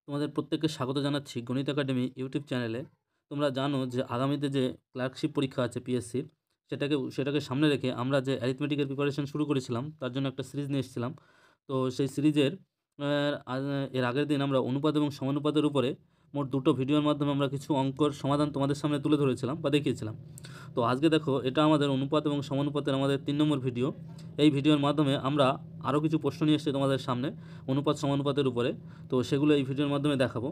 তোমাদের প্রত্যেককে স্বাগত জানাচ্ছি গণিত একাডেমি ইউটিউব চ্যানেলে। তোমরা জানো যে আগামীতে যে ক্লার্কশিপ পরীক্ষা আছে পিএসসির, সেটাকে সামনে রেখে আমরা যে অ্যারিথমেটিকের প্রিপারেশন শুরু করেছিলাম তার জন্য একটা সিরিজ নিয়ে এসেছিলাম। তো সেই সিরিজের এর আগের দিন আমরা অনুপাত এবং সমানুপাতের উপরে মোট দুটো ভিডিওর মাধ্যমে আমরা কিছু অঙ্কর সমাধান তোমাদের সামনে তুলে ধরেছিলাম বা দেখিয়েছিলাম। তো আজকে দেখো, এটা আমাদের অনুপাত এবং সমানুপাতের আমাদের 3 নম্বর ভিডিও। এই ভিডিওর মাধ্যমে আমরা আরও কিছু প্রশ্ন নিয়ে এসেছি তোমাদের সামনে অনুপাত সমানুপাতের উপরে। তো সেগুলো এই ভিডিওর মাধ্যমে দেখাবো।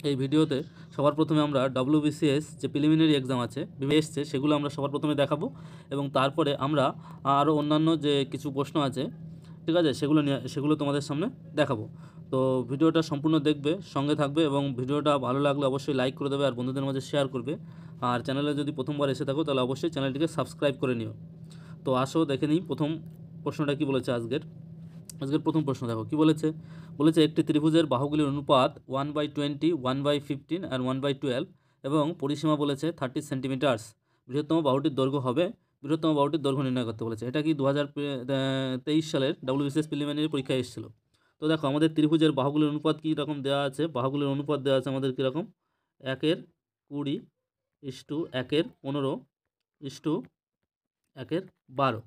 এই ভিডিওতে সবার প্রথমে আমরা WBCS যে প্রিলিমিনারি এক্সাম আছে এসছে সেগুলো আমরা সবার প্রথমে দেখাবো, এবং তারপরে আমরা আরও অন্যান্য যে কিছু প্রশ্ন আছে, ঠিক আছে, সেগুলো তোমাদের সামনে দেখাবো। তো ভিডিওটা সম্পূর্ণ দেখবে, সঙ্গে থাকবে, এবং ভিডিওটা ভালো লাগলে অবশ্যই লাইক করে দেবে আর বন্ধুদের মাঝে শেয়ার করবে। আর চ্যানেলে যদি প্রথমবার এসে থাকো তাহলে অবশ্যই চ্যানেলটিকে সাবস্ক্রাইব করে নিও। তো আসো দেখে নিই প্রথম প্রশ্নটা কী বলেছে। আজকের প্রথম প্রশ্ন দেখো কী বলেছে। বলেছে একটি ত্রিভুজের বাহুগুলির অনুপাত 1/20, 1/15 আর 1/12 এবং পরিসীমা বলেছে 30 সেন্টিমিটার্স। বৃহত্তম বাহুটির দৈর্ঘ্য হবে, বৃহত্তম বাহুটির দৈর্ঘ্য নির্ণয় করতে বলেছে। এটা কি 2023 সালের WBCS প্রিলিমিনারি পরীক্ষায় এসেছিল। তো দেখো আমাদের ত্রিভুজের বাহুগুলির অনুপাত কী রকম দেওয়া আছে। বাহুগুলির অনুপাত দেওয়া আছে আমাদের কীরকম, 1/20:15:1/12।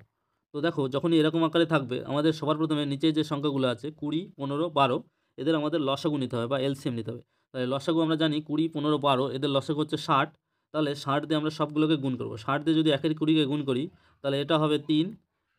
তো দেখো যখনই এরকম আকারে থাকবে, আমাদের সবার প্রথমে নিচে যে সংখ্যাগুলো আছে 20, 15, 12, এদের আমাদের লসাগু নিতে হবে বা এলসিএম নিতে হবে। তাহলে লসাগু আমরা জানি 20, 15, 12, এদের লসাগু হচ্ছে 60। তাহলে 60 দিয়ে আমরা সবগুলোকে গুণ করব। 60 দিয়ে যদি 1-এর 20-কে গুণ করি তাহলে এটা হবে 3।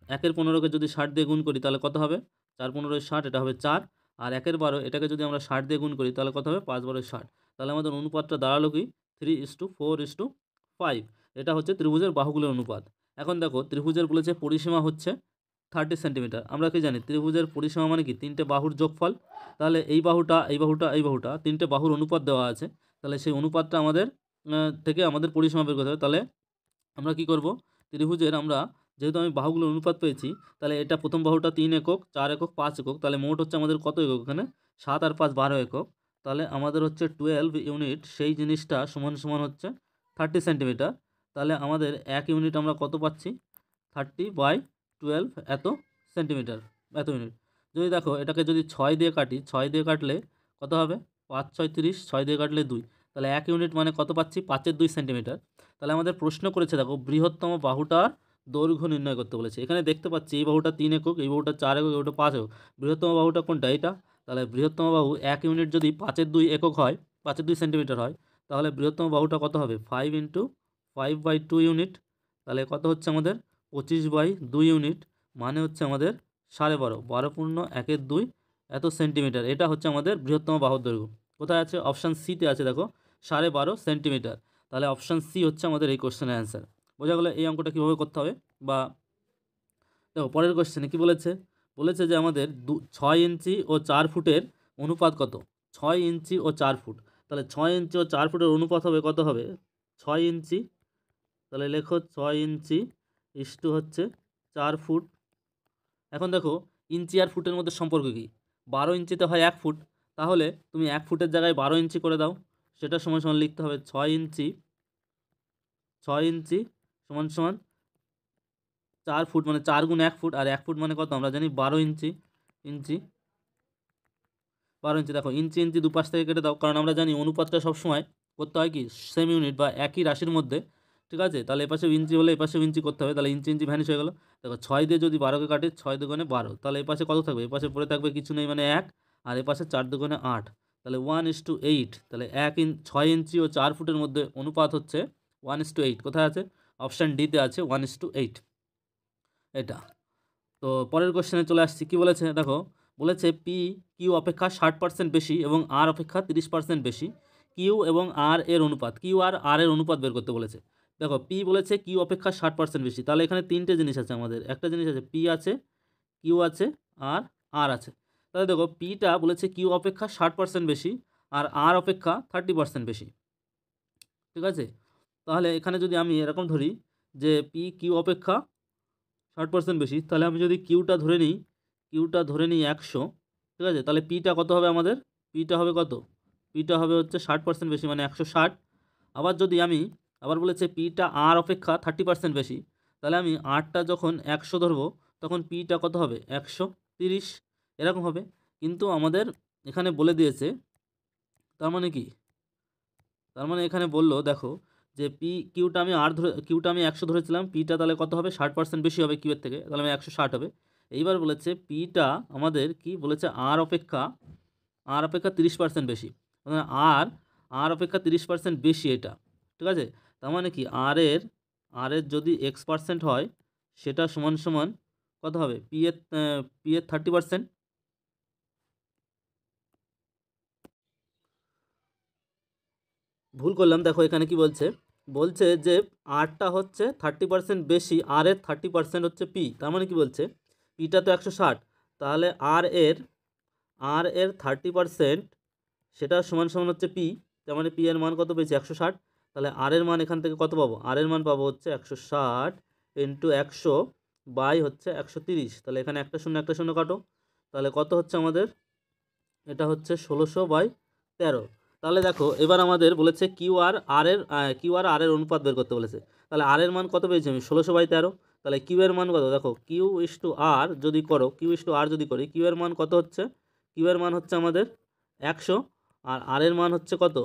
1-এর 15-কে যদি 60 দিয়ে গুণ করি তাহলে কত হবে, 4-15-60, এটা হবে 4। আর 1-এর 12 এটাকে যদি আমরা 60 দিয়ে গুণ করি তাহলে কত হবে, 5-12-60। তাহলে আমাদের অনুপাতটা দাঁড়ালো কি 3:4:5। এটা হচ্ছে ত্রিভুজের বাহুগুলোর অনুপাত। এখন দেখো ত্রিভুজের বলেছে পরিসীমা হচ্ছে 30 সেন্টিমিটার। আমরা কি জানি ত্রিভুজের পরিসীমা মানে কি, তিনটে বাহুর যোগফল। তাহলে এই বাহুটা, এই বাহুটা, এই বাহুটা, তিনটে বাহুর অনুপাত দেওয়া আছে। তাহলে সেই অনুপাতটা আমাদের থেকে আমাদের পরিসীমা বের করতে হবে। তাহলে আমরা কি করব, ত্রিভুজের আমরা যেহেতু আমি বাহুগুলোর অনুপাত পেয়েছি, তাহলে এটা প্রথম বাহুটা 3 একক, 4 একক, 5 একক, তাহলে মোট হচ্ছে আমাদের কত একক এখানে, 7 আর 5 12 একক। তাহলে আমাদের হচ্ছে 12 ইউনিট, সেই জিনিসটা সমান সমান হচ্ছে 30 সেন্টিমিটার। তাহলে আমাদের 1 ইউনিট আমরা কত পাচ্ছি, 30/12 এত সেন্টিমিটার, এত ইউনিট। যদি দেখো এটাকে যদি 6 দিয়ে কাটি, 6 দিয়ে কাটলে কত হবে, 5 6 30, 6 দিয়ে কাটলে 2। তাহলে 1 ইউনিট মানে কত পাচ্ছি, 5/2 সেন্টিমিটার। তাহলে আমাদের প্রশ্ন করেছে দেখো বৃহত্তম বাহুটার দৈর্ঘ্য নির্ণয় করতে বলেছে। এখানে দেখতে পাচ্ছি এই বাহুটা 3 একক, এই বাহুটা 4 একক, এই বাহুটা 5 একক। বৃহত্তম বাহুটা কোনটা, এটা। তাহলে বৃহত্তম বাহু 1 ইউনিট যদি 5/2 একক হয়, 5/2 সেন্টিমিটার হয়, তাহলে বৃহত্তম বাহুটা কত হবে, 5 × 5/2 ইউনিট। তাহলে কত হচ্ছে আমাদের, 25/2 ইউনিট, মানে হচ্ছে আমাদের 12.5, 12 × 1/2 এত সেন্টিমিটার। এটা হচ্ছে আমাদের বৃহত্তম বাহুর দৈর্ঘ্য। কোথায় আছে, অপশান সিতে আছে দেখো, 12.5 সেন্টিমিটার। তাহলে অপশান সি হচ্ছে আমাদের এই কোশ্চেনের অ্যান্সার। বোঝা গেলো এই অঙ্কটা কীভাবে করতে হবে। বা দেখো পরের কোশ্চেনে কী বলেছে, বলেছে যে আমাদের 6 ইঞ্চি ও 4 ফুটের অনুপাত কত। 6 ইঞ্চি ও 4 ফুট, তাহলে 6 ইঞ্চি ও 4 ফুটের অনুপাত হবে কত হবে, 6 ইঞ্চি, তাহলে লেখো 6 ইঞ্চি ইস্টু হচ্ছে 4 ফুট। এখন দেখো ইঞ্চি আর ফুটের মধ্যে সম্পর্ক কী, 12 ইঞ্চিতে হয় 1 ফুট, তাহলে তুমি 1 ফুটের জায়গায় 12 ইঞ্চি করে দাও। সেটা সমান সমান লিখতে হবে 6 ইঞ্চি, 6 ইঞ্চি সমান সমান 4 ফুট, মানে 4 × 1 ফুট, আর 1 ফুট মানে কত আমরা জানি 12 ইঞ্চি। ইঞ্চি 12 ইঞ্চি, দেখো ইঞ্চি ইঞ্চি দুপাশ থেকে কেটে দাও, কারণ আমরা জানি অনুপাতটা সবসময় করতে হয় কি, সেম ইউনিট বা একই রাশির মধ্যে, ঠিক আছে। তাহলে এপাশেও ইঞ্চি হলে এপাশেও ইঞ্চি করতে হবে, তাহলে ইঞ্চি ইঞ্চি ভ্যানিশ হয়ে গেল। দেখো 6 দিয়ে যদি 12কে কাটে, 6 দুগুণে 12, তাহলে এপাশে কত থাকবে, এপাশে পড়ে থাকবে কিছু নেই মানে 1, আর এপাশে 4 দুগুণে 8, তাহলে 1:8। তাহলে 6 ইঞ্চি ও 4 ফুটের মধ্যে অনুপাত হচ্ছে 1:8। কোথায় আছে, অপশান ডিতে আছে 1:8, এটা। তো পরের কোশ্চেনে চলে আসছি, কী বলেছে দেখো, বলেছে পি কিউ অপেক্ষা 60% বেশি এবং আর অপেক্ষা 30% বেশি। কিউ এবং আর এর অনুপাত, কিউ আর আর এর অনুপাত বের করতে বলেছে। দেখো পি বলেছে কিউ অপেক্ষা 60% বেশি, তাহলে এখানে তিনটে জিনিস আছে আমাদের। একটা জিনিস আছে পি আছে, কিউ আছে, আর আর আছে। তাহলে দেখো পিটা বলেছে কিউ অপেক্ষা 60% বেশি আর আর অপেক্ষা 30% বেশি, ঠিক আছে। তাহলে এখানে যদি আমি এরকম ধরি যে পি কিউ অপেক্ষা 60% বেশি, তাহলে আমি যদি কিউটা ধরে নিই, 100, ঠিক আছে, তাহলে পিটা কত হবে আমাদের, পিটা হবে কত, পিটা হবে হচ্ছে 60% বেশি মানে 160। আবার যদি আমি আবার বলেছে পিটা আর অপেক্ষা 30% বেশি, তাহলে আমি আরটা যখন 100 ধরবো তখন পিটা কত হবে, 130, এরকম হবে। কিন্তু আমাদের এখানে বলে দিয়েছে তার মানে কি, তার মানে এখানে বললো দেখো যে কিউটা আমি 100 ধরেছিলাম, পিটা তাহলে কত হবে, 60% বেশি হবে কিউয়ের থেকে, তাহলে আমি 160 হবে। এইবার বলেছে পিটা আমাদের কি বলেছে, আর অপেক্ষা 30% বেশি, মানে আর অপেক্ষা 30% বেশি এটা, ঠিক আছে। তার মানে কি আর এর যদি X% হয়, সেটা সমান সমান কত হবে, পি এর 30%। ভুল করলাম, দেখো এখানে কি বলছে, বলছে যে আরটা হচ্ছে 30% বেশি, আর এর 30% হচ্ছে পি, তার মানে কি বলছে, পিটা তো 160, তাহলে আর এর 30% সেটা সমান সমান হচ্ছে পি, তার মানে পি এর মান কত পেয়েছি, 160। তাহলে আর এর মান এখান থেকে কত পাবো, আর এর মান পাবো হচ্ছে 160 ইন্টু 100/130, তাহলে এখানে একটা শূন্য কাটো, তাহলে কত হচ্ছে আমাদের, এটা হচ্ছে 16/13। তাহলে দেখো এবার আমাদের বলেছে কিউ আর আর এর অনুপাত বের করতে বলেছে, তাহলে আর এর মান কত পেয়েছি আমি, 16/13। তাহলে কিউ এর মান কত, দেখো কিউ যদি করো, যদি করি, কিউ এর মান কত হচ্ছে, কিউ এর মান হচ্ছে আমাদের 100, আর এর মান হচ্ছে কত,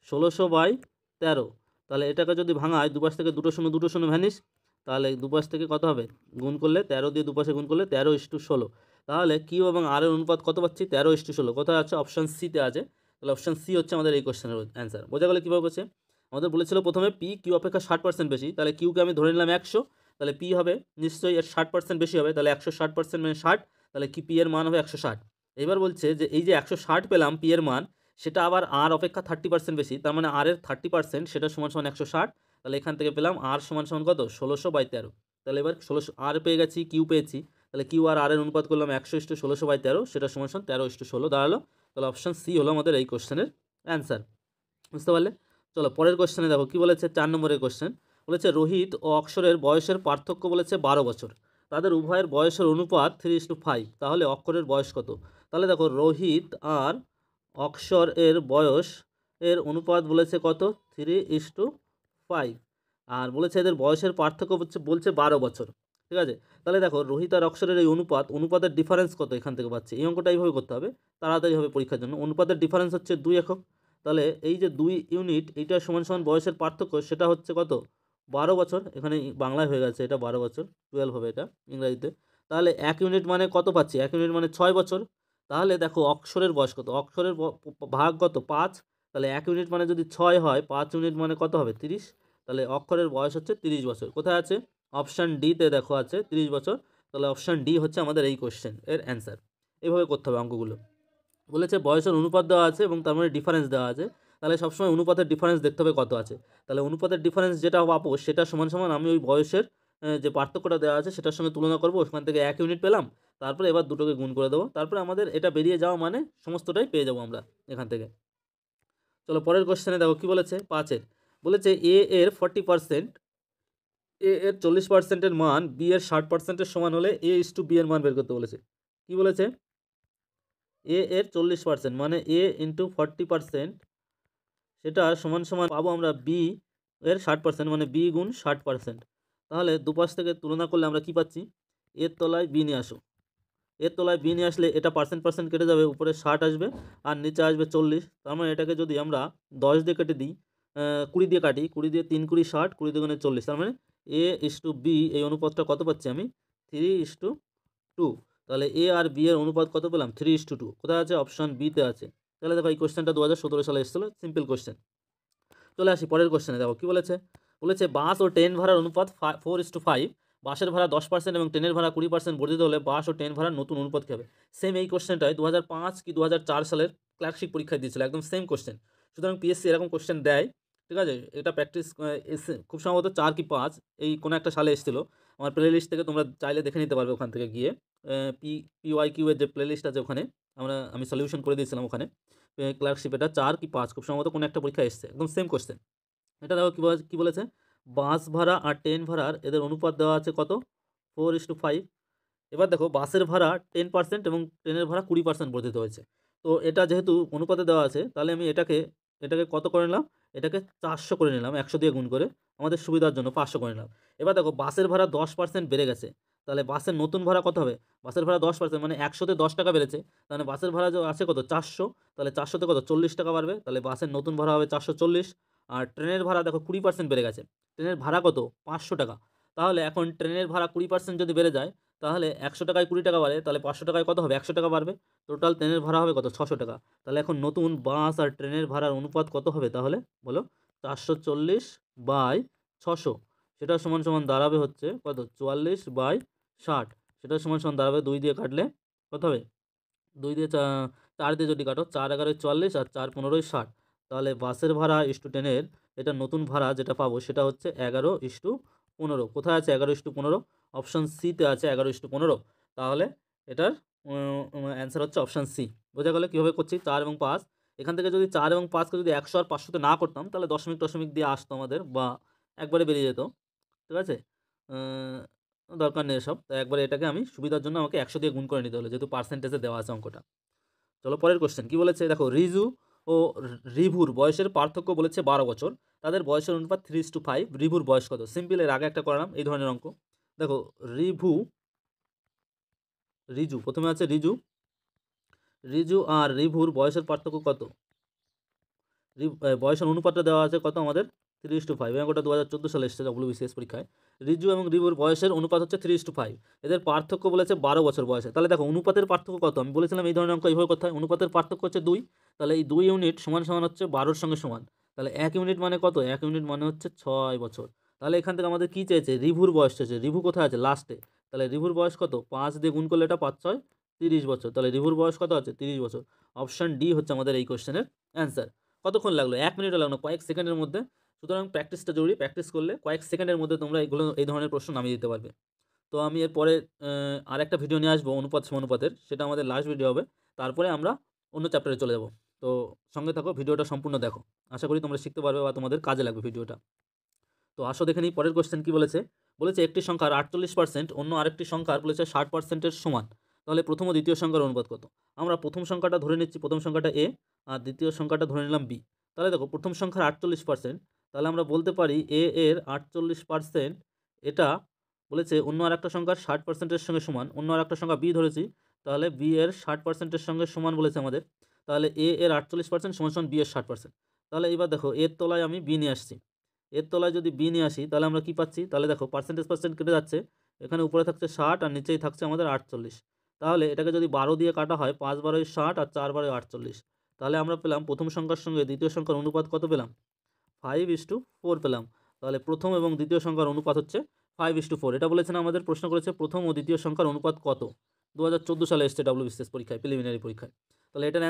16/13। তাহলে এটাকে যদি ভাঙায়, দুপাশ থেকে দুটো শূন্য ভ্যানিশ, তাহলে দুপাশ থেকে কত হবে, গুণ করলে 13 দিয়ে দুপাশে গুণ করলে 13:16। তাহলে কিউ এবং আর এর অনুপাত কত পাচ্ছি, 13:16। কোথায় আছে, অপশান সিতে আছে। তাহলে অপশান সি হচ্ছে আমাদের এই কোশ্চেনের অ্যান্সার। বোঝা গেলে কীভাবে বলছে, আমাদের বলেছিল প্রথমে পি কিউ অপেক্ষা 60% বেশি, তাহলে কিউকে আমি ধরে নিলাম 100, তাহলে পি হবে নিশ্চয়ই এর 60% বেশি হবে, তাহলে 160% মানে 60, তাহলে কি পি এর মান হবে 160। এবার বলছে যে এই যে 160 পেলাম পি এর মান, সেটা আবার আর অপেক্ষা 30% বেশি, তার মানে আর এর 30% সেটা সমান সমান 160, তাহলে এখান থেকে পেলাম আর সমান সমান কত, 16/13। তাহলে এবার 16 আর পেয়ে গেছি, কিউ পেয়েছি, তাহলে কিউ আর এর অনুপাত করলাম 100:16/13, সেটা সমান সমান 13:16 দাঁড়ালো। তাহলে অপশান সি হলো আমাদের এই কোশ্চেনের অ্যান্সার। বুঝতে পারলে? চলো পরের কোশ্চেনে দেখো কি বলেছে, 4 নম্বরের কোশ্চেন বলেছে রোহিত ও অক্ষরের বয়সের পার্থক্য বলেছে 12 বছর, তাদের উভয়ের বয়সের অনুপাত 3:5, তাহলে অক্ষরের বয়স কত। তাহলে দেখো রোহিত আর অক্ষর এর বয়স এর অনুপাত বলেছে কত, 3:5, আর বলেছে এদের বয়সের পার্থক্য বলছে 12 বছর, ঠিক আছে। তাহলে দেখো রোহিত আর অক্ষরের এই অনুপাতের ডিফারেন্স কত এখান থেকে পাচ্ছি, এই অঙ্কটা এইভাবে করতে হবে, তাড়াতাড়ি হবে পরীক্ষার জন্য। অনুপাতের ডিফারেন্স হচ্ছে 2 একক, তাহলে এই যে 2 ইউনিট, এইটা সমান সমান বয়সের পার্থক্য, সেটা হচ্ছে কত, 12 বছর। এখানে বাংলায় হয়ে গেছে, এটা 12 বছর, 12 হবে এটা ইংরাজিতে। তাহলে 1 ইউনিট মানে কত পাচ্ছি, 1 ইউনিট মানে 6 বছর। তাহলে দেখো অক্ষরের বয়স কত, অক্ষরের ভাগ কত, 5, তাহলে 1 ইউনিট মানে যদি 6 হয়, 5 ইউনিট মানে কত হবে, 30, তাহলে অক্ষরের বয়স হচ্ছে 30 বছর। কোথায় আছে, অপশান ডিতে দেখো আছে 30 বছর, তাহলে অপশান ডি হচ্ছে আমাদের এই কোশ্চেন এর অ্যান্সার। এইভাবে করতে হবে অঙ্কগুলো। বলেছে বয়সের অনুপাত দেওয়া আছে এবং তার মধ্যে ডিফারেন্স দেওয়া আছে, তাহলে সবসময় অনুপাতের ডিফারেন্স দেখতে হবে কত আছে। তাহলে অনুপাতের ডিফারেন্স যেটা পাবো, সেটা সমান সমান আমি ওই বয়সের যে পার্থক্যটা দেওয়া আছে সেটার সঙ্গে তুলনা করবো, ওখান থেকে 1 ইউনিট পেলাম, তারপরে এবার দুটোকে গুণ করে দেবো, তারপরে আমাদের এটা বেরিয়ে যাওয়া মানে সমস্তটাই পেয়ে যাবো আমরা এখান থেকে। চলো পরের কোশ্চেনে দেখো কি বলেছে, 5-এর বলেছে এর 40%, এর 40%-এর মান বি এর 60%-এর সমান হলে A/B এর মান বের করতে বলেছে। কি বলেছে, এর 40% মানে A × 40%, সেটা সমান সমান পাবো আমরা বি এর 60%, মানে বি গুণ 60%। তাহলে দুপাশ থেকে তুলনা করলে আমরা কি পাচ্ছি, এর তলায় বি নিয়ে আসো, এর তলায় বি নিয়ে আসলে এটা পার্সেন্ট পার্সেন্ট কেটে যাবে, উপরে 60 আসবে আর নিচে আসবে 40। তার মানে এটাকে যদি আমরা 10 দিয়ে কেটে দিই, 20 দিয়ে কাটি, 20 দিয়ে 3 × 60, 20 দুগুণে 40, তার মানে A/B এই অনুপাতটা কত পাচ্ছি আমি, 3:2। তাহলে এ আর বি এর অনুপাত কত পেলাম, 3:2। কোথায় আছে, অপশান বিতে আছে। তাহলে দেখো এই কোশ্চেনটা 2017 সালে এসেছিলো, সিম্পল কোশ্চেন। চলে আসি পরের কোশ্চেনে, দেখো কি বলেছে, বলেছে বাস ও ট্রেন ভাড়ার অনুপাত 4:5, বাসের ভাড়া 10% এবং ট্রেনের ভাড়া 20% বর্ধিত হলে বাস ও ট্রেন ভাড়ার নতুন অনুপাত কী হবে। সেম এই কোশ্চেনটাই 2005 কি 2004 সালের ক্লার্কশিপ পরীক্ষায় দিয়েছিল, একদম সেম কোশ্চেন। সুতরাং পিএসসি এরকম কোশ্চেন দেয়, ঠিক আছে। এটা প্র্যাকটিস খুব সম্ভবত 4 কি 5 এই কোনো একটা সালে এসেছিলো। আমার প্লে লিস্ট থেকে তোমরা চাইলে দেখে নিতে পারবে ওখান থেকে গিয়ে, PYQ এর যে প্লে লিস্ট আছে ওখানে আমি সলিউশন করে দিয়েছিলাম ওখানে। ক্লার্কশিপ এটা 4 কি 5 খুব সম্ভবত কোনো একটা পরীক্ষা এসছে, একদম সেম কোশ্চেন। এটা দেখো কী বলেছে, বাস ভাড়া আর ট্রেন ভাড়ার এদের অনুপাত দেওয়া আছে কত, 4:5। এবার দেখো বাসের ভাড়া 10% এবং ট্রেনের ভাড়া 20% বর্ধিত হয়েছে। তো এটা যেহেতু অনুপাতে দেওয়া আছে, তাহলে আমি এটাকে কত করে নিলাম, এটাকে 400 করে নিলাম, 100 দিয়ে গুণ করে আমাদের সুবিধার জন্য 500 করে নিলাম। এবার দেখো বাসের ভাড়া 10% বেড়ে গেছে, তাহলে বাসের নতুন ভাড়া কত হবে? বাসের ভাড়া 10%, মানে 100-তে 10 টাকা বেড়েছে, তাহলে বাসের ভাড়া আছে কত? 400, তাহলে 400-তে কত? 40 টাকা বাড়বে, তাহলে বাসের নতুন ভাড়া হবে 440। আর ট্রেনের ভাড়া দেখো 20% বেড়ে গেছে, ট্রেনের ভাড়া কত? 500 টাকা। তাহলে এখন ট্রেনের ভাড়া 20% যদি বেড়ে যায়, তাহলে 100 টাকায় 20 টাকা বাড়ে, তাহলে 500 টাকায় কত হবে? 100 টাকা বাড়বে। টোটাল ট্রেনের ভাড়া হবে কত? 600 টাকা। তাহলে এখন নতুন বাস আর ট্রেনের ভাড়ার অনুপাত কত হবে তাহলে? বলো। 440/600, সেটা সমান সমান দাঁড়াবে হচ্ছে কত? 44/60। সেটা সমান সমান দাঁড়াবে 2 দিয়ে কাটলে কত হবে? 2 দিয়ে 4 দিয়ে যদি কাটো, 4 11 44 আর 4 15 60। তাহলে বাসের ভাড়া ইস্টু ট্রেনের এটা নতুন ভাড়া যেটা পাবো সেটা হচ্ছে 11:15। কোথায় আছে 11:15? অপশন সিতে আছে 11:15। তাহলে এটার অ্যান্সার হচ্ছে অপশন সি। বোঝা গেল কীভাবে করছি? 4 এবং 5, এখান থেকে যদি 4 এবং 5কে যদি 100 আর 500-তে না করতাম, তাহলে দশমিক টশমিক দিয়ে আসতো আমাদের, বা একবারে বেরিয়ে যেত। ঠিক আছে? দরকার নেই এসব। তো একবারে এটাকে আমি সুবিধার জন্য আমাকে 100 দিয়ে গুণ করে নিতে হলো, যেহেতু পার্সেন্টেজে দেওয়া আছে অঙ্কটা। চলো পরের কোশ্চেন কী বলেছে দেখো। রিজু ও রিভুর বয়সের পার্থক্য বলেছে 12 বছর, তাদের বয়সের অনুপাত 3:5। রিভুর বয়স কত? সিম্পল, এর আগে একটা করালাম এই ধরনের অঙ্ক। দেখো রিজু প্রথমে আছে রিজু আর রিভুর বয়সের পার্থক্য কত? বয়সের অনুপাতটা দেওয়া আছে কত আমাদের? 3:5। এবং ওটা 2014 সালে এসেছে WBCS পরীক্ষায়। রিজু এবং রিভুর বয়সের অনুপাত হচ্ছে 3:5। এদের পার্থক্য বলেছে 12 বছর বয়সে। তাহলে দেখো অনুপাতের পার্থক্য কত? আমি বলেছিলাম এই ধরনের অঙ্ক এইভাবে করতে হয়। অনুপাতের পার্থক্য হচ্ছে 2, তাহলে এই 2 ইউনিট সমান সমান হচ্ছে 12-র সঙ্গে সমান। তাহলে 1 ইউনিট মানে কত? 1 ইউনিট মানে হচ্ছে 6 বছর। তাহলে এখান থেকে আমাদের কী চেয়েছে? রিভুর বয়স চেয়েছে। রিভু কোথায় আছে? লাস্টে। তাহলে রিভুর বয়স কত? 5 দিয়ে গুণ করলে এটা 5-6 30 বছর। তাহলে রিভুর বয়স কত আছে? 30 বছর। অপশান ডি হচ্ছে আমাদের এই কোশ্চেনের অ্যান্সার। কতক্ষণ লাগলো? 1 মিনিটও লাগলো না, কয়েক সেকেন্ডের মধ্যে। সুতরাং প্র্যাকটিসটা জরুরি। প্র্যাকটিস করলে কয়েক সেকেন্ডের মধ্যে তোমরা এই ধরনের প্রশ্ন নামিয়ে দিতে পারবে। তো আমি এরপরে আরেকটা ভিডিও নিয়ে আসবো অনুপাত সমানুপাতের, সেটা আমাদের লাস্ট ভিডিও হবে। তারপরে আমরা অন্য চ্যাপ্টারে চলে যাব। তো সঙ্গে থাকো, ভিডিওটা সম্পূর্ণ দেখো। আশা করি তোমরা শিখতে পারবে বা তোমাদের কাজে লাগবে ভিডিওটা। তো আসো দেখে নিই পরের কোশ্চেন কী বলেছে। বলেছে একটি সংখ্যার 48% অন্য আরেকটি সংখ্যার বলেছে 60%-এর সমান, তাহলে প্রথম ও দ্বিতীয় সংখ্যার অনুপাত কত? আমরা প্রথম সংখ্যাটা ধরে নিচ্ছি, প্রথম সংখ্যাটা এ, আর দ্বিতীয় সংখ্যাটা ধরে নিলাম বি। তাহলে দেখো প্রথম সংখ্যার 48%, তাহলে আমরা বলতে পারি এ এর 48% এটা বলেছে অন্য আরেকটা সংখ্যার 60%-এর সঙ্গে সমান। অন্য আরেকটা সংখ্যা বি ধরেছি, তাহলে বি এর 60%-এর সঙ্গে সমান বলেছে আমাদের। তাহলে এ এর 48% সমান সমান বি এর 60%। তাহলে এবার দেখো এর তলায় আমি বি নিয়ে আসছি, এর তলায় যদি বি নিয়ে আসি তাহলে আমরা কী পাচ্ছি? তাহলে দেখো পার্সেন্টেজ কেটে যাচ্ছে, এখানে উপরে থাকছে 60 আর নিচেই থাকছে আমাদের 48। তাহলে এটাকে যদি 12 দিয়ে কাটা হয়, 5 12 60 আর 4 12 48, তাহলে আমরা পেলাম প্রথম সংখ্যার সঙ্গে দ্বিতীয় সংখ্যার অনুপাত কত পেলাম? 5:4 পেলাম। তাহলে প্রথম এবং দ্বিতীয় সংখ্যার অনুপাত হচ্ছে 5:4। এটা বলেছেন আমাদের, প্রশ্ন করেছে প্রথম ও দ্বিতীয় সংখ্যার অনুপাত কত? 2014 সালে এসছে WBCS পরীক্ষায়, প্রিলিমিনারি পরীক্ষায়। তাহলে এটার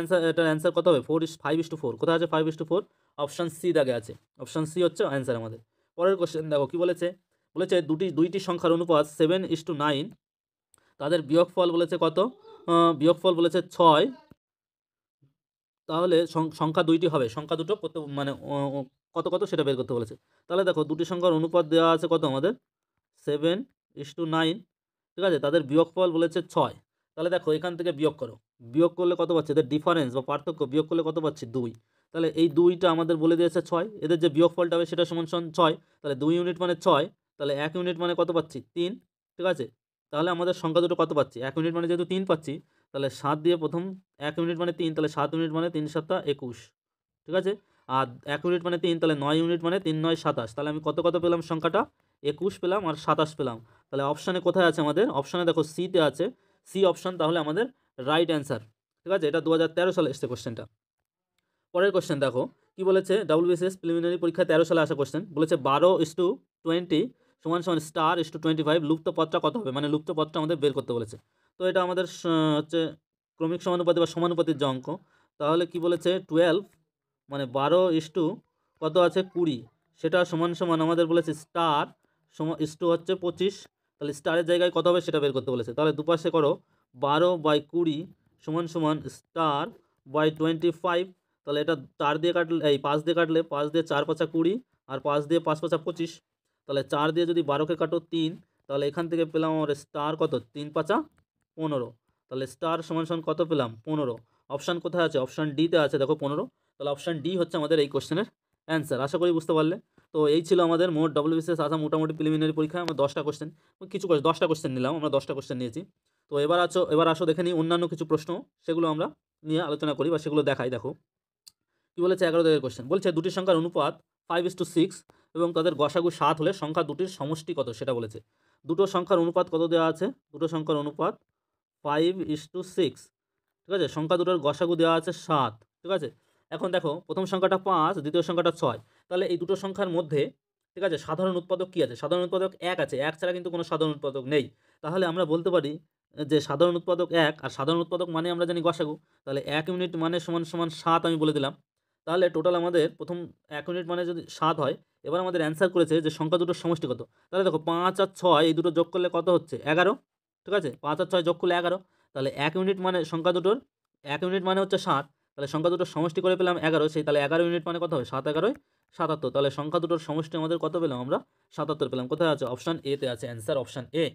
অ্যান্সার কত হবে? 5:4। কোথায় আছে 5:4? অপশান সি দাগে আছে। অপশান সি হচ্ছে অ্যান্সার আমাদের। পরের কোশ্চেন দেখো কী বলেছে। বলেছে দুইটি সংখ্যার অনুপাত 7:9, তাদের বিয়োগফল বলেছে কত? বিয়োগফল বলেছে 6। তাহলে সংখ্যা দুইটি হবে, সংখ্যা দুটো কত, মানে কত কত সেটা বের করতে বলেছে। তাহলে দেখো দুটি সংখ্যার অনুপাত দেওয়া আছে কত আমাদের? 7:9। ঠিক আছে, তাদের বিয়োগফল বলেছে 6। তাহলে দেখো এখান থেকে বিয়োগ করো, বিয়োগ করলে কত পাচ্ছি? এদের ডিফারেন্স বা পার্থক্য বিয়োগ করলে কত পাচ্ছি? 2। তাহলে এই 2টা আমাদের বলে দিয়েছে 6, এদের যে বিয়োগফলটা হবে সেটা সমান সমান 6। তাহলে 2 ইউনিট মানে 6, তাহলে 1 ইউনিট মানে কত পাচ্ছি? 3। ঠিক আছে, তাহলে আমাদের সংখ্যা দুটো কত পাচ্ছি? 1 ইউনিট মানে যেহেতু 3 পাচ্ছি, তাহলে 7 দিয়ে প্রথম 1 ইউনিট মানে 3, তাহলে 7 ইউনিট মানে 3 7 21। ঠিক আছে, আর 1 ইউনিট মানে 3, তাহলে 9 ইউনিট মানে 3 9 27। তাহলে আমি কত কত পেলাম? সংখ্যাটা 21 পেলাম আর 27 পেলাম। তাহলে অপশানে কোথায় আছে আমাদের? অপশানে দেখো সিতে আছে, সি অপশান তাহলে আমাদের রাইট অ্যান্সার। ঠিক আছে, এটা 2013 সালে এসছে কোশ্চেনটা। পরের কোশ্চেন দেখো কি বলেছে। WBCS প্রিলিমিনারি পরীক্ষা 13 সালে আসা কোশ্চেন। বলেছে 12:20 সমান সমান *:25। লুপ্ত পদটা কত হবে? মানে লুপ্ত পদটা আমাদের বের করতে বলেছে। তো এটা আমাদের হচ্ছে ক্রমিক সমানুপাতি বা সমানুপাতির যে অঙ্ক। তাহলে কি বলেছে 12 মানে 12 কত আছে 20, সেটা সমান সমান আমাদের বলেছে স্টার ইস্টু হচ্ছে 25। তাহলে স্টারের জায়গায় কত হবে সেটা বের করতে বলেছে। তাহলে দুপাশে করো 12/20 সমান সমান */25। তাহলে এটা 4 দিয়ে কাটলে, এই 5 দিয়ে কাটলে, 5 দিয়ে 4 5 20 আর 5 দিয়ে 5 5 25। তাহলে 4 দিয়ে যদি 12কে কাটো 3, তাহলে এখান থেকে পেলাম আমার স্টার কত? 3 5 15। তাহলে স্টার সমান সমান কত পেলাম? 15। অপশান কোথায় আছে? অপশান ডিতে আছে দেখো 15। তাহলে অপশান ডি হচ্ছে আমাদের এই কোশ্চেনের অ্যান্সার। আশা করি বুঝতে পারলে। তো এই ছিল আমাদের মোট WBCS আসা মোটামুটি প্রিলিমিনারি পরীক্ষা। আমরা 10টা কোশ্চেন, কিছু 10টা কোশ্চেন নিলাম, আমরা 10টা কোশ্চেন নিয়েছি। তো এবার আসো দেখে নিই অন্যান্য কিছু প্রশ্ন, সেগুলো আমরা নিয়ে আলোচনা করি বা সেগুলো দেখাই। দেখো কি বলেছে 11 দাগের কোশ্চেন, বলছে দুটি সংখ্যার অনুপাত 5:6 এবং তাদের গসাগু 7 হলে সংখ্যা দুটির সমষ্টি কত সেটা বলেছে। দুটো সংখ্যার অনুপাত কত দেওয়া আছে? দুটো সংখ্যার অনুপাত 5:6, ঠিক আছে। সংখ্যা দুটোর গসাগু দেওয়া আছে 7, ঠিক আছে। এখন দেখো প্রথম সংখ্যাটা 5, দ্বিতীয় সংখ্যাটা 6, তাহলে এই দুটো সংখ্যার মধ্যে, ঠিক আছে, সাধারণ উৎপাদক কি আছে? সাধারণ উৎপাদক 1 আছে, 1 ছাড়া কিন্তু কোনো সাধারণ উৎপাদক নেই। তাহলে আমরা বলতে পারি যে সাধারণ উৎপাদক 1, আর সাধারণ উৎপাদক মানে আমরা জানি গসাগু, তাহলে 1 ইউনিট মানে সমান সমান 7 আমি বলে দিলাম। তাহলে টোটাল আমাদের প্রথম 1 ইউনিট মানে যদি 7 হয়, এবার আমাদের অ্যান্সার করেছে যে সংখ্যা দুটোর সমষ্টি কত। তাহলে দেখো 5 আর 6 এই দুটো যোগ করলে কত হচ্ছে? 11, ঠিক আছে। 5 আর 6 যোগ করলে 11, তাহলে 1 ইউনিট মানে সংখ্যা দুটোর 1 ইউনিট মানে হচ্ছে 7, তাহলে সংখ্যা দুটোর সমষ্টি করে পেলাম 11, সেই তাহলে 11 ইউনিট মানে কত হবে? 7 11 77, তাহলে সংখ্যা দুটোর সমষ্টি আমাদের কত পেলাম? আমরা 77 পেলাম। কোথায় আছে? অপশান এ তে আছে, অ্যান্সার অপশান এ।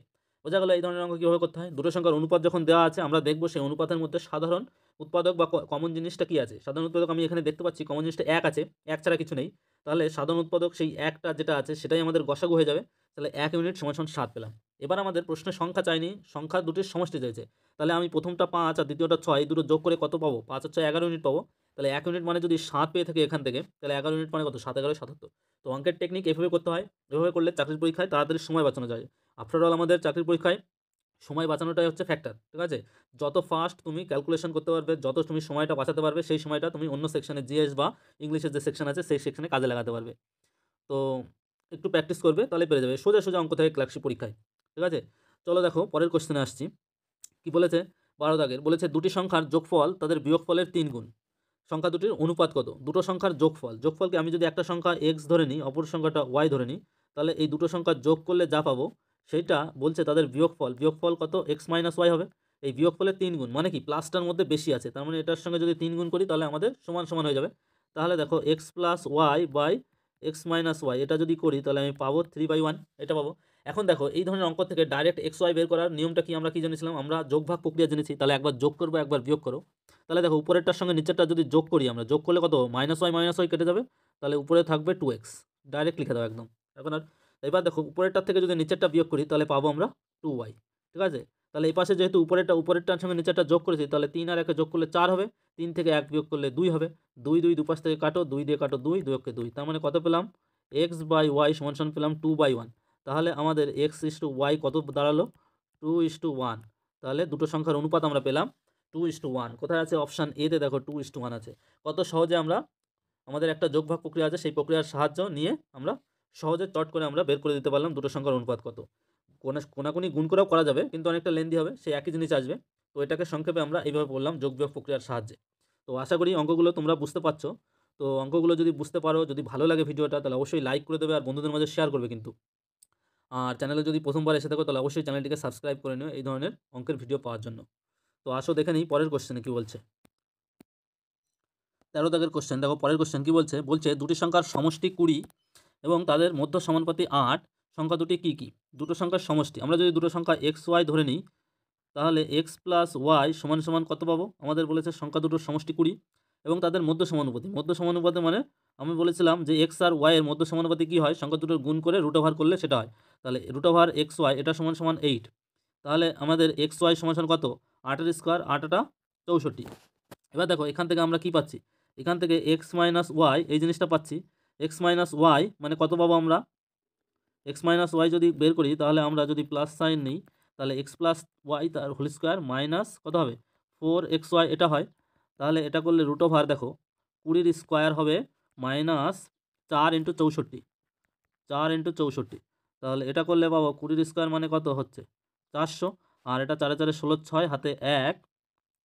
বোঝা গেল এই ধরনের অঙ্ক কীভাবে করতে হয়। দুটো সংখ্যার অনুপাত যখন দেওয়া আছে, আমরা দেখব সেই অনুপাতের মধ্যে সাধারণ উৎপাদক বা কমন জিনিসটা কি আছে। সাধারণ উৎপাদক আমি এখানে দেখতে পাচ্ছি কমন জিনিসটা 1 আছে, 1 ছাড়া কিছু নেই। তাহলে সাধারণ উৎপাদক সেই 1টা যেটা আছে সেটাই আমাদের গসাগু হয়ে যাবে। তাহলে 1 ইউনিট সমান সমান 7 পেলাম। এবার আমাদের প্রশ্নে সংখ্যা চাইনি, সংখ্যা দুটির সমষ্টি চাইছে। তাহলে আমি প্রথমটা 5 আর দ্বিতীয়টা 6 এই দুটো যোগ করে কত পাবো? 5 আর 6 11 ইউনিট পাবো। তাহলে 1 ইউনিট মানে যদি 7 পেয়ে থাকি এখান থেকে, তাহলে 11 ইউনিট মানে কত? 7 11 77। তো অঙ্কের টেকনিক এভাবে করতে হয়। এভাবে করলে চাকরির পরীক্ষায় তাড়াতাড়ি সময় বাঁচানো যায়। আফটার অল আমাদের চাকরির পরীক্ষায় সময় বাঁচানোটাই হচ্ছে ফ্যাক্টর, ঠিক আছে। যত ফাস্ট তুমি ক্যালকুলেশন করতে পারবে, যত তুমি সময়টা বাঁচাতে পারবে, সেই সময়টা তুমি অন্য সেকশনে জিএস বা ইংলিশের যে সেকশন আছে সেই সেকশনে কাজে লাগাতে পারবে। তো একটু প্র্যাকটিস করবে তাহলে পেরে যাবে সোজা সোজা অঙ্ক থেকে ক্লাসিক পরীক্ষায়, ঠিক আছে। চলো দেখো পরের কোশ্চেনে আসছি। কি বলেছে 12 দাগের, বলেছে দুটি সংখ্যার যোগফল তাদের বিয়োগফলের 3 গুণ। সংখ্যা দুটির অনুপাত কত? দুটো সংখ্যার যোগফলকে আমি যদি একটা সংখ্যা x ধরে নিই, অপর সংখ্যাটা y ধরে নিই, তাহলে এই দুটো সংখ্যা যোগ করলে যা পাবো সেইটা বলছে তাদের বিয়োগফল কত? x মাইনাস y হবে। এই বিয়োগফলের 3 গুণ মানে কি? প্লাসটার মধ্যে বেশি আছে, তার মানে এটার সঙ্গে যদি 3 গুণ করি তাহলে আমাদের সমান সমান হয়ে যাবে। তাহলে দেখো x plus Y by X minus Y, এটা যদি করি তাহলে আমি পাবো 3/1, এটা পাবো। এখন দেখো এই ধরনের অঙ্ক থেকে ডাইরেক্ট এক্স ওয়াই বের করার নিয়মটা কি আমরা কি জেনেছিলাম? আমরা যোগ ভাগ প্রক্রিয়া জেনেছি। তাহলে একবার যোগ করবো, একবার বিয়োগ করো। তাহলে দেখো উপরেরটার সঙ্গে নিচেরটা যদি যোগ করি, আমরা যোগ করলে কত? মাইনাস ওয়াই কেটে যাবে, তাহলে উপরে থাকবে 2x, ডাইরেক্ট লিখে দাও একদম। এখন আর এবার দেখো উপরেরটার থেকে যদি নিচেরটা বিয়োগ করি তাহলে পাবো আমরা 2y, ঠিক আছে। তাহলে এই পাশে যেহেতু উপরেরটার সঙ্গে নিচেরটা যোগ করেছি, তাহলে 3 আর 1 যোগ করলে 4 হবে, 3 থেকে 1 বিয়োগ করলে 2 হবে, 2 দুপাশ থেকে কাটো, 2 দিয়ে কাটো 2, 2 কে 2, তার মানে কত পেলাম? x/y সমান সমান পেলাম 2/1। তাহলে আমাদের x/y কত দাঁড়ালো? 2:1। তাহলে দুটো সংখ্যার অনুপাত আমরা পেলাম 2:1। কোথায় আছে? অপশান এ তে দেখো 2:1 আছে। কত সহজে আমরা আমাদের একটা যোগভাগ প্রক্রিয়া আছে, সেই প্রক্রিয়ার সাহায্য নিয়ে আমরা সহজে চট করে আমরা বের করে দিতে পারলাম দুটো সংখ্যার অনুপাত কত। কোনাকুনি গুণ করেও করা যাবে, কিন্তু অনেকটা লেন্দি হবে, সেই একই জিনিস আসবে। তো এটাকে সংক্ষেপে আমরা এইভাবে বললাম যোগ বিয়োগ প্রক্রিয়ার সাহায্যে। তো আশা করি অঙ্কগুলো তোমরা বুঝতে পারছো। তো অঙ্কগুলো যদি বুঝতে পারো, যদি ভালো লাগে ভিডিওটা, তাহলে অবশ্যই লাইক করে দেবে আর বন্ধুদের মাঝে শেয়ার করবে কিন্তু। আর চ্যানেলে যদি প্রথমবার এসে থাকো তাহলে অবশ্যই চ্যানেলটিকে সাবস্ক্রাইব করে নিও এই ধরনের অঙ্কের ভিডিও পাওয়ার জন্য। তো আসো দেখে নিই পরের কোশ্চেনে কী বলছে। 13 দাগের কোশ্চেন, দেখো পরের কোশ্চেন কী বলছে। বলছে দুটি সংখ্যার সমষ্টি 20 এবং তাদের মধ্য সমানুপাতি 8, সংখ্যা দুটি কী কী? দুটো সংখ্যার সমষ্টি, আমরা যদি দুটো সংখ্যা এক্স ওয়াই ধরে নিই, তাহলে x প্লাস ওয়াই সমান সমান কত পাবো? আমাদের বলেছে সংখ্যা দুটোর সমষ্টি 20 এবং তাদের মধ্য সমানুপাতি। মধ্য সমানুপাতি মানে আমি বলেছিলাম যে x আর y এর মধ্য সমানুপাতি কী হয়? সংখ্যা দুটোর গুণ করে রুট ওভার করলে সেটা হয়। তাহলে রুট ওভার এক্স ওয়াই এটা সমান সমান 8। তাহলে আমাদের এক্স ওয়াই সমান সমান কত? 8 স্কোয়ার, 8টা 64। এবার দেখো এখান থেকে আমরা কি পাচ্ছি? এখান থেকে এক্স মাইনাস ওয়াই এই জিনিসটা পাচ্ছি। এক্স মাইনাস ওয়াই মানে কত পাবো আমরা? এক্স মাইনাস ওয়াই যদি বের করি তাহলে আমরা যদি প্লাস সাইন নিই, তাহলে এক্স প্লাস ওয়াই তার হোল স্কোয়ার মাইনাস কত হবে? 4xy এটা হয়। তাহলে এটা করলে রুট ওভার দেখো 20 স্কোয়ার হবে মাইনাস 4 × 64, 4 × 64। তাহলে এটা করলে পাবো 20 স্কোয়ার মানে কত হচ্ছে? 400। আর এটা 4 4 16 6 হাতে 1,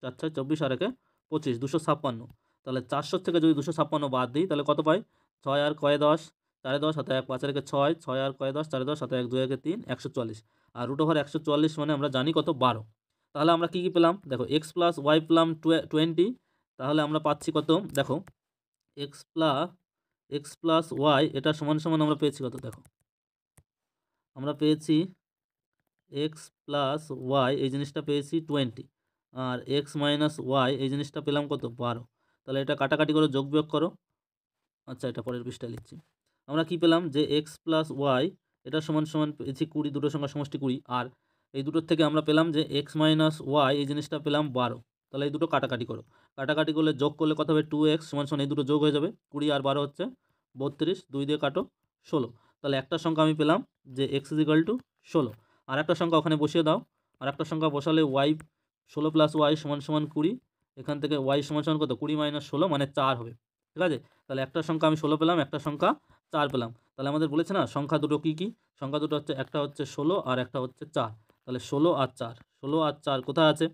4 6 24 আর 1 25, 256। তাহলে 400 থেকে যদি 256 বাদ দিই তাহলে কত পাই? 6 আর কয়ে 10, 4 10 হাতে 1, 5 আর 1 6, 6 আর কয়ে 10, 4 10 হাতে 1, 2 1 3, 144। আর রুট ওভার 144 মানে আমরা জানি কত? 12। তাহলে আমরা কী কী পেলাম? দেখো এক্স প্লাস ওয়াই পেলাম 20। তাহলে আমরা পাচ্ছি কত? দেখো এক্স প্লাস ওয়াই এটা সমান সমান আমরা পেয়েছি কত? দেখো আমরা পেয়েছি এক্স প্লাস ওয়াই এই জিনিসটা পেয়েছি 20, আর এক্স মাইনাস ওয়াই এই জিনিসটা পেলাম কত? 12। তাহলে এটা কাটাকাটি করে যোগ বিয়োগ করো, আচ্ছা, এটা পরের পৃষ্ঠায় লিখছি। আমরা কি পেলাম যে এক্স প্লাস ওয়াই এটা সমান সমান পেয়েছি 20, দুটো সংখ্যার সমষ্টি 20, আর এই দুটোর থেকে আমরা পেলাম যে এক্স মাইনাস ওয়াই এই জিনিসটা পেলাম 12। তাহলে এই দুটো কাটাকাটি করো, কাটাকাটি করলে যোগ করলে কত হবে 2x সমান সমান এই দুটো যোগ হয়ে যাবে 20 আর 12 হচ্ছে 32, 2 দিয়ে কাটো 16। তাহলে একটা সংখ্যা আমি পেলাম যে এক্স ইজ ইকাল টু 16, আর একটা সংখ্যা ওখানে বসিয়ে দাও, আর একটা সংখ্যা বসালে ওয়াই 16 প্লাস ওয়াই সমান সমান 20, এখান থেকে ওয়াই সমান সমান কত 20 মাইনাস 16 মানে 4 হবে। ঠিক আছে, তাহলে একটা সংখ্যা আমি 16 পেলাম, একটা সংখ্যা 4 পেলাম। তাহলে আমাদের বলেছে না সংখ্যা দুটো কী কী, সংখ্যা দুটো হচ্ছে একটা হচ্ছে 16 আর একটা হচ্ছে 4। তাহলে 16 আর 4, 16 আর 4 কোথায় আছে,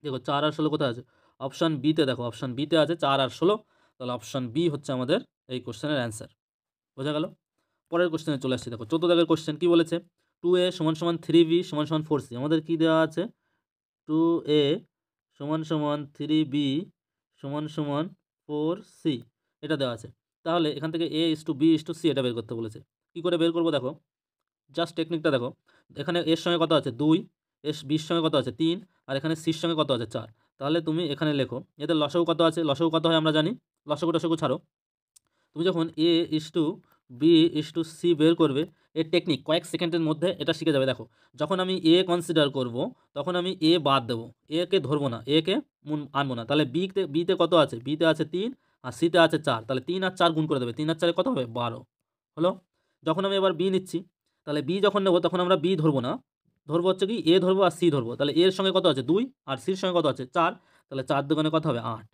দেখো 4 আর 16 কোথায় আছে, অপশান বিতে দেখো, অপশান বিতে আছে 4 আর 16। তাহলে অপশান বি হচ্ছে আমাদের এই কোশ্চেনের অ্যান্সার। বোঝা গেল? পরের কোশ্চেনে চলে আসছি। দেখো 14 দাগের কোশ্চেন কী বলেছে, 2a সমান সমান 3b সমান সমান 4c। আমাদের কী দেওয়া আছে, 2a সমান সমান 3b সমান সমান 4c এটা দেওয়া আছে। তাহলে এখান থেকে a is to b is to c এটা বের করতে বলেছে। কী করে বের করবো দেখো, জাস্ট টেকনিকটা দেখো। এখানে এর সঙ্গে কত আছে 2, এস বির সঙ্গে কত আছে 3, আর এখানে সির সঙ্গে কত আছে 4। তাহলে তুমি এখানে লেখো এদের লসাগু কত আছে, লসাগু কত হয় আমরা জানি, লসাগু টসাগু ছাড়ো। তুমি যখন A is to B is to C বের করবে, এর টেকনিক কয়েক সেকেন্ডের মধ্যে এটা শিখে যাবে। দেখো যখন আমি এ কনসিডার করব তখন আমি এ বাদ দেবো, এ কে ধরবো না, এ কে আনবো না। তাহলে বিতে কত আছে, বিতে আছে 3 আর সিতে আছে 4। তাহলে 3 আর 4 গুণ করে দেবে, 3 আর 4 কত হবে 12 হলো। যখন আমি এবার বি নিচ্ছি, তাহলে বি যখন নেবো তখন আমরা বি ধরবো না, ধরবো হচ্ছে কি এ ধরবো আর সি ধরবো। তাহলে এর সঙ্গে কত আছে 2 আর সির সঙ্গে কত আছে 4, তাহলে 4 দোকানে কত হবে 8।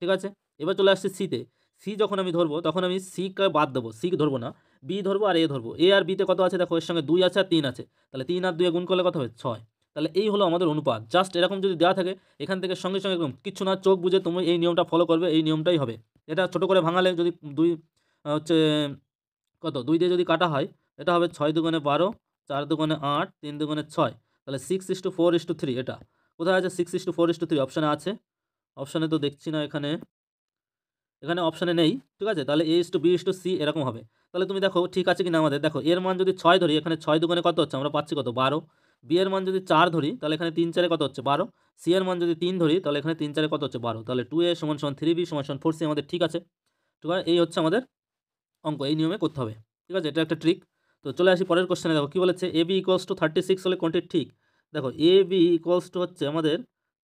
ঠিক আছে, এবার চলে আসছে সিতে। সি যখন আমি ধরবো তখন আমি সিকে বাদ দেবো, সি ধরবো না, বি ধরবো আর এ ধরবো। এ আর বিতে কত আছে দেখো, এর সঙ্গে 2 আছে আর 3 আছে, তাহলে 3 আর 2 গুণ করলে কত হবে 6। তাহলে এই হলো আমাদের অনুপাত। জাস্ট এরকম যদি দেওয়া থাকে এখান থেকে সঙ্গে সঙ্গে একদম কিচ্ছু না, চোখ বুঝে তুমি এই নিয়মটা ফলো করবে, এই নিয়মটাই হবে। এটা ছোট করে ভাঙালে যদি 2 হচ্ছে কত 2 দিয়ে যদি কাটা হয় এটা হবে 6 দুগুণে 12, 4 দুগুণে 8, 3 দুগুণে 6। তাহলে 6:4:3 এটা কোথায় আছে, 6:4:3 অপশানে আছে, অপশানে তো দেখছি না, এখানে এখানে অপশানে নেই। ঠিক আছে, তাহলে A is to B is to C এরকম হবে। তাহলে তুমি দেখো ঠিক আছে কিনা আমাদের, দেখো এর মান যদি 6 ধরি, এখানে 6 দুগুণে কত হচ্ছে আমরা পাচ্ছি কত 12। বি এর মান যদি 4 ধরি তাহলে এখানে 3 4 কত হচ্ছে 12। সি এর মান যদি 3 ধরি তাহলে এখানে 3 4 কত হচ্ছে 12। তাহলে 2a সমান সমান 3b সমান সমান 4c আমাদের ঠিক আছে। ঠিক আছে, এই হচ্ছে আমাদের অঙ্ক, এই নিয়মে করতে হবে। ঠিক আছে, এটা একটা ট্রিক। তো চলে আসি পরের কোশ্চেনে। দেখো কী বলেছে, এ বি ইকুয়ালস টু 36 হলে কোনটি ঠিক। দেখো এ বি ইকুয়ালস টু হচ্ছে আমাদের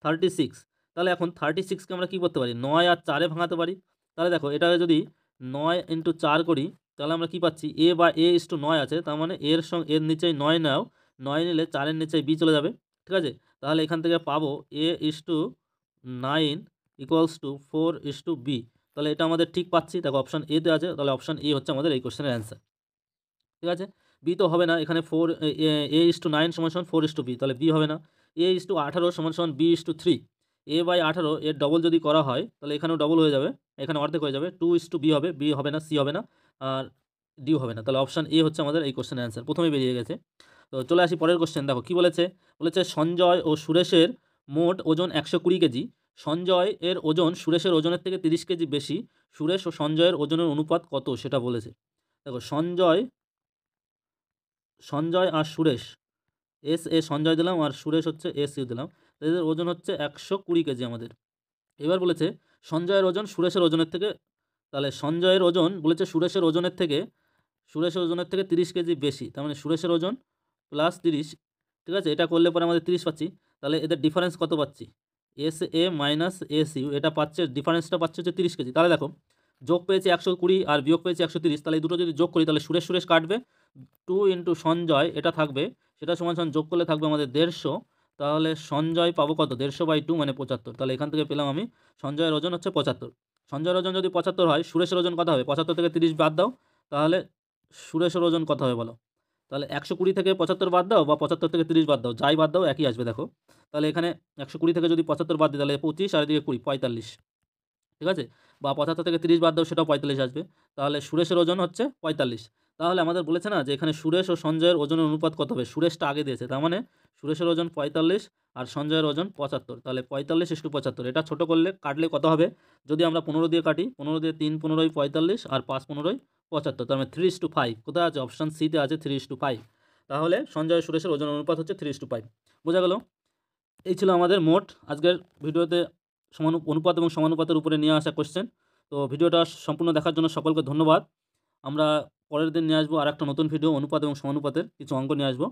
36। তাহলে এখন 36কে আমরা কী করতে পারি, 9 আর 4-এ ভাঙাতে পারি। তাহলে দেখো এটা যদি 9 × 4 করি তাহলে আমরা কি পাচ্ছি, এ বা এ ইস টু 9 আছে, তার মানে এর সঙ্গে এর নিচেই 9 নাও, 9 নিলে 4-এর নিচেই বি চলে যাবে। ঠিক আছে, তাহলে এখান থেকে পাবো A is to 9 equals to 4 is to B. তাহলে এটা আমাদের ঠিক পাচ্ছি, দেখো অপশান এতে আছে, তাহলে অপশান এ হচ্ছে আমাদের এই কোশ্চেনের অ্যান্সার। ঠিক আছে, বি তো হবে না, এখানে 4 এ ইস টু 9 সমান সমান 4 ইস টু বি, তাহলে বি হবে না। এ ইস টু 18 সমান সমান B is to 3, A by 18 এর ডবল যদি করা হয় তাহলে এখানেও ডবল হয়ে যাবে, এখানে অর্ধেক হয়ে যাবে, 2 ইস টু বি হবে, বি হবে না, সি হবে না, আর ডিও হবে না। তাহলে অপশান এ হচ্ছে আমাদের এই কোশ্চেনের অ্যান্সার, প্রথমেই বেরিয়ে গেছে। তো চলে আসি পরের কোশ্চেন। দেখো কী বলেছে, বলেছে সঞ্জয় ও সুরেশের মোট ওজন 120 কেজি। সঞ্জয় এর ওজন সুরেশের ওজনের থেকে 30 কেজি বেশি। সুরেশ ও সঞ্জয়ের ওজনের অনুপাত কত সেটা বলেছে। দেখো সঞ্জয় আর সুরেশ, এস এ সঞ্জয় দিলাম আর সুরেশ হচ্ছে এস ইউ দিলাম, এদের ওজন হচ্ছে 120 কেজি আমাদের। এবার বলেছে সঞ্জয়ের ওজন সুরেশের ওজনের থেকে, তাহলে সঞ্জয়ের ওজন বলেছে সুরেশের ওজনের থেকে 30 কেজি বেশি, তার মানে সুরেশের ওজন প্লাস 30। ঠিক আছে, এটা করলে পরে আমাদের 30 পাচ্ছি। তাহলে এদের ডিফারেন্স কত পাচ্ছি, S A minus S U, এটা পাচ্ছে ডিফারেন্সটা পাচ্ছে হচ্ছে 30 কেজি। তাহলে দেখো যোগ পেয়েছি 120 আর বিয়োগ পেয়েছি 130, তাহলে এই দুটো যদি যোগ করি তাহলে সুরেশ সুরেশ কাটবে, 2 × সঞ্জয় এটা থাকবে, সেটা সমান সমান যোগ করলে থাকবে আমাদের 150। তাহলে সঞ্জয় পাবো কত, 150/2 মানে 75। তাহলে এখান থেকে পেলাম আমি সঞ্জয়ের ওজন হচ্ছে 75। সঞ্জয়ের ওজন যদি 75 হয়, সুরেশের ওজন কত হবে, 75 থেকে 30 বাদ দাও, তাহলে সুরেশের ওজন কত হবে বলো। তাহলে 120 থেকে 75 বাদ দাও বা 75 থেকে 30 বাদ দাও, যাই বাদ দাও একই আসবে। দেখো তাহলে এখানে 120 থেকে যদি 75 বাদ দিই তাহলে 25 আর এদিকে 20, 45। ঠিক আছে, বা 75 থেকে 30 বাদ দাও সেটাও 45 আসবে। তাহলে সুরেশের ওজন হচ্ছে 45। তাহলে আমাদের বলেছে না যে এখানে সুরেশ ও সঞ্জয়ের ওজনের অনুপাত কত হবে, সুরেশটা আগে দিয়েছে, তার মানে সুরেশের ওজন 45 আর সঞ্জয়ের ওজন 75। তাহলে 45:75, এটা ছোটো করলে কাটলে কত হবে, যদি আমরা 15 দিয়ে কাটি, 15 দিয়ে 3 15 45 আর 5 15 75, তার মানে 3:5 কোথায় আছে, অপশান সিতে আছে 3:5। তাহলে সঞ্জয় সুরেশের ওজন অনুপাত হচ্ছে 3:5। বোঝা গেল? এই ছিল আমাদের মোট আজকের ভিডিওতে অনুপাত এবং সমানুপাতের উপরে নিয়ে আসা কোশ্চেন। তো ভিডিওটা সম্পূর্ণ দেখার জন্য সকলকে ধন্যবাদ। আমরা পরের দিন নিয়ে আসবো আরেকটা নতুন ভিডিও অনুপাত এবং সমানুপাতের কিছু অঙ্ক নিয়ে আসবো।